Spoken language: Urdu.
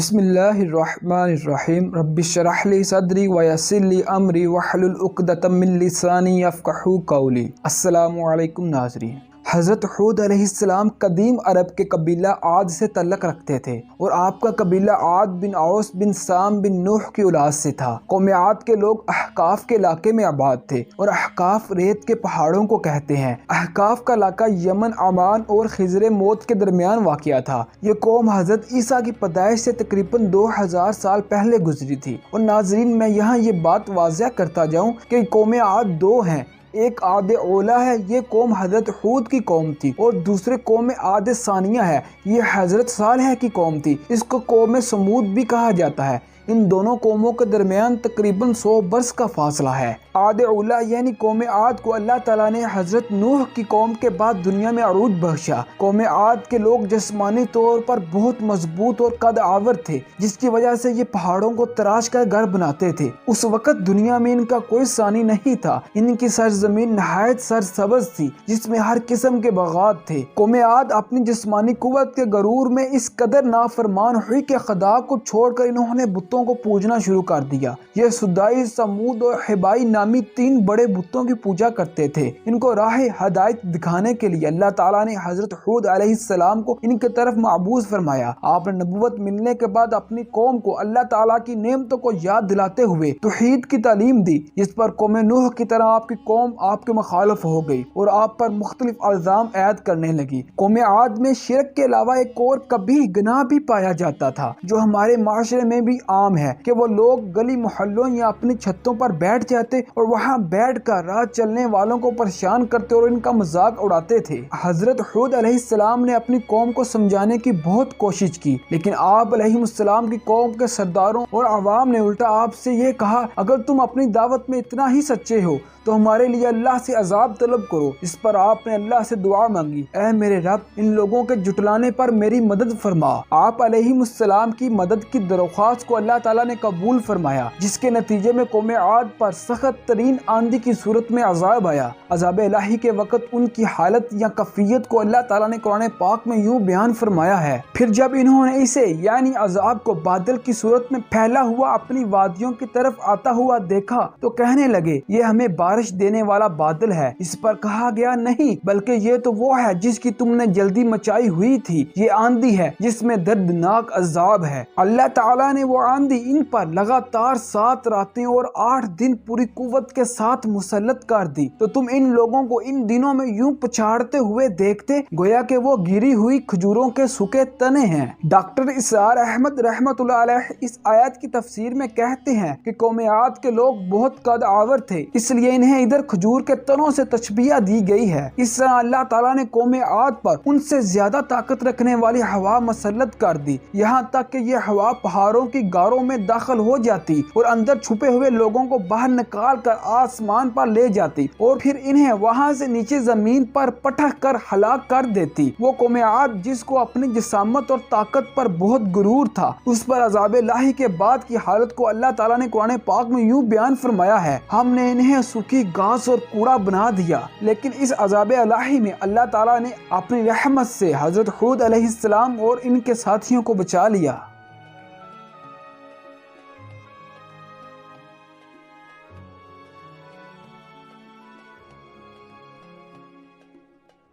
بسم اللہ الرحمن الرحیم رب اشرح لی صدری ویسر لی امری واحلل عقدۃ من لسانی یفقہوا قولی۔ السلام علیکم ناظرین۔ حضرت ہود علیہ السلام قدیم عرب کے قبیلہ عاد سے تعلق رکھتے تھے اور آپ کا قبیلہ عاد بن اوس بن سام بن نوح کی اولاد سے تھا۔ قوم عاد کے لوگ احقاف کے علاقے میں آباد تھے اور احقاف ریت کے پہاڑوں کو کہتے ہیں۔ احقاف کا علاقہ یمن، عمان اور خضر موت کے درمیان واقع تھا۔ یہ قوم حضرت عیسیٰ کی پیدائش سے تقریباً 2000 سال پہلے گزری تھی۔ اور ناظرین، میں یہاں یہ بات واضح کرتا جاؤں کہ قوم عاد دو ہیں، ایک عاد اولا ہے، یہ قوم حضرت ہود کی قوم تھی، اور دوسرے قوم عاد ثانیہ ہے، یہ حضرت صالح کی قوم تھی۔ اس کو قوم سمود بھی کہا جاتا ہے۔ ان دونوں قوموں کے درمیان تقریباً 100 برس کا فاصلہ ہے۔ عاد اولا یعنی قوم عاد کو اللہ تعالیٰ نے حضرت نوح کی قوم کے بعد دنیا میں عروج بخشا۔ قوم عاد کے لوگ جسمانی طور پر بہت مضبوط اور قد آور تھے، جس کی وجہ سے یہ پہاڑوں کو تراش کر گھر بناتے تھے۔ اس وقت دنیا میں ان کا کوئی ثانی نہیں تھا۔ ان کی سرزمین نہایت سرسبز تھی، جس میں ہر قسم کے باغات تھے۔ قوم عاد اپنی جسمانی قوت کے غرور میں اس قدر نافرمان ہوئی کہ خدا کو چھوڑ کر انہوں نے بتوں کو پوجنا شروع کر دیا۔ یہ سدائی، سمود اور حبائی نامی 3 بڑے بتوں کی پوجا کرتے تھے۔ ان کو راہ ہدایت دکھانے کے لیے اللہ تعالیٰ نے حضرت ہود علیہ السلام کو ان کی طرف مبعوث فرمایا۔ آپ نے نبوت ملنے کے بعد اپنی قوم کو اللہ تعالیٰ کی نعمتوں کو یاد دلاتے ہوئے توحید کی تعلیم دی، جس پر قوم نوح کی طرح آپ کی قوم آپ کے مخالف ہو گئی اور آپ پر مختلف الزام عائد کرنے لگی۔ قوم عاد میں شرک کے علاوہ ایک اور کبھی گناہ بھی پایا جاتا تھا، جو ہمارے معاشرے میں بھی عام ہے کہ وہ لوگ گلی محلوں یا اپنی چھتوں پر بیٹھ جاتے اور وہاں بیٹھ کر راہ چلنے والوں کو پریشان کرتے اور ان کا مذاق اڑاتے تھے۔ حضرت ہود علیہ السلام نے اپنی قوم کو سمجھانے کی بہت کوشش کی، لیکن آپ علیہ السلام کی قوم کے سرداروں اور عوام نے الٹا آپ سے یہ کہا، اگر تم اپنی دعوت میں اتنا ہی سچے ہو تو ہمارے لیے اللہ سے عذاب طلب کرو۔ اس پر آپ نے اللہ سے دعا مانگی، اے میرے رب، ان لوگوں کے جھٹلانے پر میری مدد فرما۔ آپ علیہ السلام کی مدد کی درخواست کو اللہ تعالیٰ نے قبول فرمایا، جس کے نتیجے میں قوم عاد پر سخت ترین آندھی کی صورت میں عذاب آیا۔ عذاب الہی کے وقت ان کی حالت یا کیفیت کو اللہ تعالیٰ نے قرآن پاک میں یوں بیان فرمایا ہے، پھر جب انہوں نے اسے یعنی عذاب کو بادل کی صورت میں پھیلا ہوا اپنی وادیوں کی طرف آتا ہوا دیکھا تو کہنے لگے، یہ ہمیں بارش دینے والا بادل ہے۔ اس پر کہا گیا، نہیں، بلکہ یہ تو وہ ہے جس کی تم نے جلدی مچائی ہوئی تھی۔ یہ آندھی ہے جس میں دردناک عذاب ہے۔ اللہ تعالیٰ نے وہ آندھی ان پر لگاتار 7 راتیں اور 8 دن پوری قوت کے ساتھ مسلط کر دی، تو تم ان لوگوں کو ان دنوں میں یوں پچھاڑتے ہوئے دیکھتے گویا کہ وہ گری ہوئی کھجوروں کے سوکھے تنے ہیں۔ ڈاکٹر اسرار احمد رحمۃ اللہ علیہ اس آیت کی تفسیر میں کہتے ہیں کہ قوم عاد کے لوگ بہت قد آور تھے، اس لیے انہیں ادھر کھجور کے تنوں سے تشبیہ دی گئی ہے۔ اس طرح اللہ تعالیٰ نے قوم عاد پر ان سے زیادہ طاقت رکھنے والی ہوا مسلط کر دی، یہاں تک کہ یہ ہوا پہاڑوں کی غاروں میں داخل ہو جاتی اور اندر چھپے ہوئے لوگوں کو باہر نکال کر آسمان پر لے جاتی اور پھر انہیں وہاں سے نیچے زمین پر پٹک کر ہلاک کر دیتی۔ وہ قوم عاد جس کو اپنی جسامت اور طاقت پر بہت غرور تھا، اس پر عذاب الہی کے بعد کی حالت کو اللہ تعالیٰ نے قرآن پاک میں یوں بیان فرمایا ہے، ہم نے انہیں سوکھی گھاس اور کوڑا بنا دیا۔ لیکن اس عذاب الہی میں اللہ تعالیٰ نے اپنی رحمت سے حضرت ہود علیہ السلام اور ان کے ساتھیوں کو بچا لیا۔